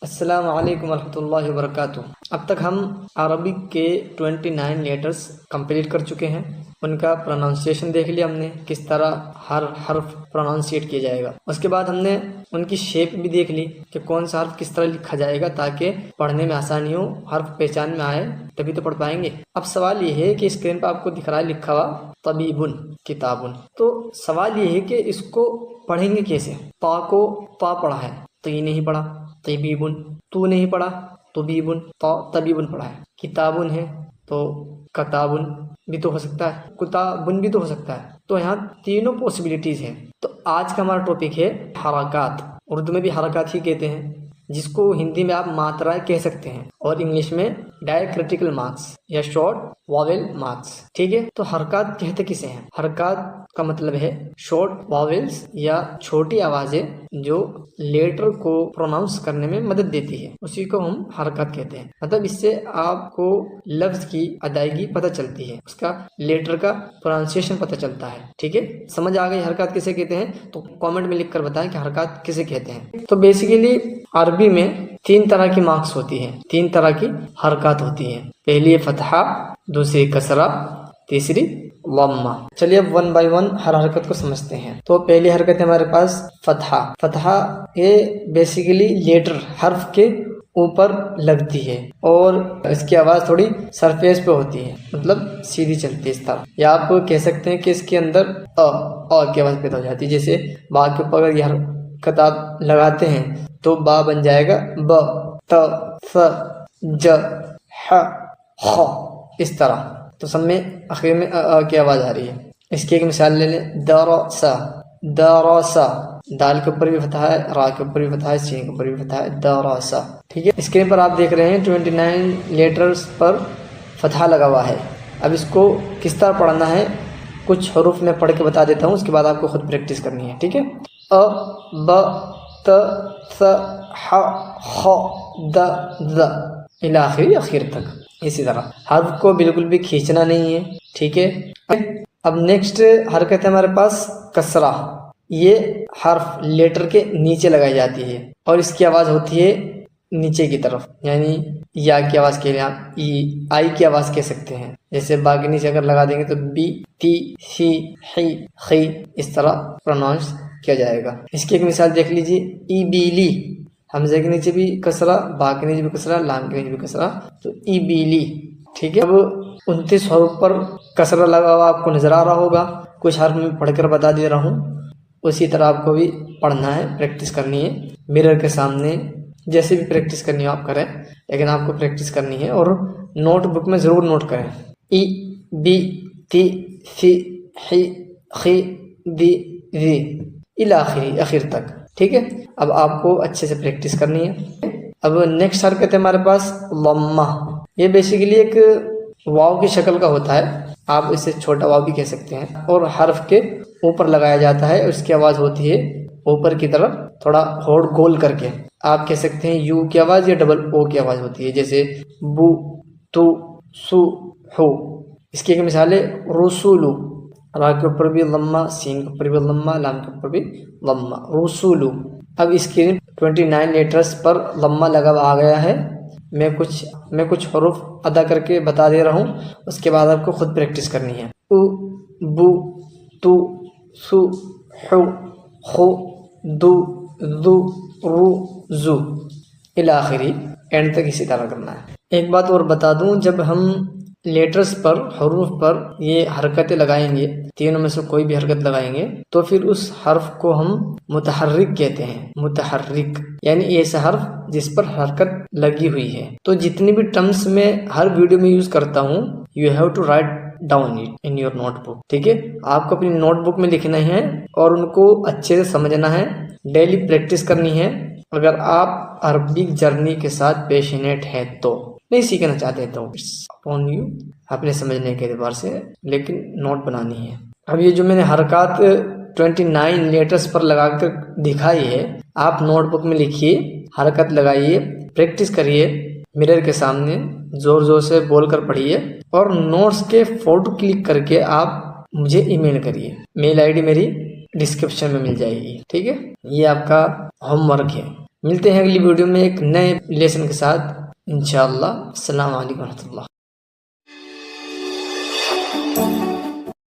السلام علیکم ورحمۃ اللہ وبرکاتہ۔ اب تک ہم عربک کے 29 لیٹرز کمپلیٹ کر چکے ہیں، ان کا پروننسیشن دیکھ لیا ہم نے، کس طرح ہر حرف پروننسیٹ کیا جائے گا۔ اس کے بعد ہم نے ان کی شیپ بھی دیکھ لی کہ کون سا حرف کس طرح لکھا جائے گا تاکہ پڑھنے میں آسانی ہو، حرف پہچان میں آئے تبھی تو پڑھ پائیں گے۔ اب سوال یہ ہے کہ اسکرین پہ آپ کو دکھ رہا ہے لکھا ہوا طبیبن کتابن، تو سوال یہ ہے کہ اس کو پڑھیں گے کیسے؟ پا کو پا پڑھا ہے تو یہ نہیں پڑھا، طبیبن، تو نہیں پڑھا طبیبن، طبیبن پڑھا ہے، کتابن ہے تو کتابن بھی تو ہو سکتا ہے، کتابن بھی تو ہو سکتا ہے، تو یہاں تینوں پاسبلٹیز ہیں۔ تو آج کا ہمارا ٹاپک ہے حرکات، اردو میں بھی حرکات ہی کہتے ہیں، جس کو ہندی میں آپ ماترائیں کہہ سکتے ہیں اور انگلش میں ڈائیکریٹیکل مارکس یا شارٹ واویل مارکس، ٹھیک ہے؟ تو حرکات کہتے کسے ہیں؟ حرکات کا مطلب ہے شارٹ واویلز یا چھوٹی آوازیں جو لیٹر کو پروناؤنس کرنے میں مدد دیتی ہے، اسی کو ہم حرکات کہتے ہیں۔ مطلب اس سے آپ کو لفظ کی ادائیگی پتہ چلتی ہے، اس کا لیٹر کا پروناؤنسیشن پتہ چلتا ہے، ٹھیک ہے؟ سمجھ آ گئی حرکات کسے کہتے ہیں؟ تو کامنٹ میں لکھ کر بتائیں کہ حرکات کسے کہتے ہیں۔ تو بیسیکلی عربی میں 3 طرح کی مارکس ہوتی ہیں، 3 طرح کی حرکات ہوتی ہیں۔ پہلی فتحہ، دوسری کسرہ، تیسری ضمہ۔ چلیے اب 1 بائی 1 ہر حرکت کو سمجھتے ہیں۔ تو پہلی حرکت ہے ہمارے پاس فتحہ۔ فتحہ یہ بیسیکلی لیٹر حرف کے اوپر لگتی ہے اور اس کی آواز تھوڑی سرفیس پہ ہوتی ہے، مطلب سیدھی چلتی ہے اس طرح، یا آپ کہہ سکتے ہیں کہ اس کے اندر کی آواز پیدا ہو جاتی ہے۔ جیسے با کے اوپر اگر یہ حرکت آپ لگاتے ہیں تو با بن جائے گا ب، ت، ث، ج، ح، خ، اس طرح۔ تو سب میں آخر میں کی آواز آ رہی ہے۔ اس کی ایک مثال لے لیں، درس، درس، دال کے اوپر بھی فتحہ ہے، را کے اوپر بھی فتحہ ہے، سین کے اوپر بھی فتحہ ہے، درس، ٹھیک ہے؟ اسکرین پر آپ دیکھ رہے ہیں 29 لیٹرز پر فتحہ لگا ہوا ہے۔ اب اس کو کس طرح پڑھنا ہے کچھ حروف میں پڑھ کے بتا دیتا ہوں، اس کے بعد آپ کو خود پریکٹس کرنی ہے، ٹھیک ہے؟ ا، ب، ت، ث، ح، خ، د، ذ الی آخری، آخر تک۔ اسی طرح حرف کو بالکل بھی کھینچنا نہیں ہے، ٹھیک ہے؟ اب نیکسٹ حرکت ہے ہمارے پاس کسرہ۔ یہ حرف لیٹر کے نیچے لگائی جاتی ہے اور اس کی آواز ہوتی ہے نیچے کی طرف، یعنی یا کی آواز کہہ لیں آپ، ای، آئی کی آواز کہہ سکتے ہیں۔ جیسے با کے نیچے اگر لگا دیں گے تو بی، تی، سی، حی، خی، اس طرح پروناؤنس کیا جائے گا۔ اس کی ایک مثال دیکھ لیجیے، ای بیلی، حمزے کے نیچے بھی کسرہ، با کے نیچے بھی کسرہ، لام کے نیچے بھی کسرہ، تو ای بیلی، ٹھیک ہے؟ اب 29 حروف پر کسرہ لگا ہوا آپ کو نظر آ رہا ہوگا، کچھ حرف میں پڑھ کر بتا دے رہا ہوں، اسی طرح آپ کو بھی پڑھنا ہے، پریکٹس کرنی ہے مرر کے سامنے، جیسے بھی پریکٹس کرنی ہو آپ کریں، لیکن آپ کو پریکٹس کرنی ہے اور نوٹ بک میں ضرور نوٹ کریں۔ ای، بی، تی، سی، حی، خی، دی، ذی الی آخری، آخر تک، ٹھیک ہے؟ اب آپ کو اچھے سے پریکٹس کرنی ہے۔ اب نیکسٹ حرکت ہے ہمارے پاس ضمہ۔ یہ بیسیکلی ایک واو کی شکل کا ہوتا ہے، آپ اسے چھوٹا واو بھی کہہ سکتے ہیں، اور حرف کے اوپر لگایا جاتا ہے، اس کی آواز ہوتی ہے اوپر کی طرف تھوڑا ہونٹ گول کر کے، آپ کہہ سکتے ہیں یو کی آواز یا ڈبل او کی آواز ہوتی ہے، جیسے بو، تو، سو، ہو۔ اس کی ایک مثال ہے رسولو، را کے اوپر بھی ضمہ، سین کے اوپر بھی ضمہ، لام کے اوپر بھی ضمہ، رسولو۔ اب اس کے 29 لیٹرز پر ضمہ لگا آ گیا ہے، میں کچھ حروف ادا کر کے بتا دے رہا ہوں، اس کے بعد آپ کو خود پریکٹس کرنی ہے۔ او، بو، تو، سو، حو، خو، دو، ذو، رو، زو الی آخری، اینڈ تک اسی طرح کرنا ہے۔ ایک بات اور بتا دوں، جب ہم لیٹرز پر، حروف پر یہ حرکتیں لگائیں گے، تینوں میں سے کوئی بھی حرکت لگائیں گے، تو پھر اس حرف کو ہم متحرک کہتے ہیں۔ متحرک یعنی ایسا حرف جس پر حرکت لگی ہوئی ہے۔ تو جتنی بھی ٹرمز میں ہر ویڈیو میں یوز کرتا ہوں، you have to write down it in your notebook, ٹھیک ہے؟ آپ کو اپنی نوٹ بک میں لکھنا ہے اور ان کو اچھے سے سمجھنا ہے، ڈیلی پریکٹس کرنی ہے۔ اگر آپ عربک جرنی کے ساتھ پیشنیٹ ہیں تو، نہیں سیکھنا چاہتے تو اپون یو، اپنے سمجھنے کے اعتبار سے، لیکن نوٹ بنانی ہے۔ اب یہ جو میں نے حرکات 29 لیٹرز پر لگا کر دکھائی ہے، آپ نوٹ بک میں لکھیے، حرکت لگائیے، پریکٹس کریے، مرر کے سامنے زور زور سے بول کر پڑھیے، اور نوٹس کے فوٹو کلک کر کے آپ مجھے ای میل کریے۔ میل آئی ڈی میری ڈسکرپشن میں مل جائے گی، ٹھیک ہے؟ یہ آپ کا ہوم ورک ہے۔ ملتے ہیں اگلی ویڈیو میں ایک نئے لیسن کے ساتھ انشاءاللہ۔ السلام علیکم ورحمۃ اللہ۔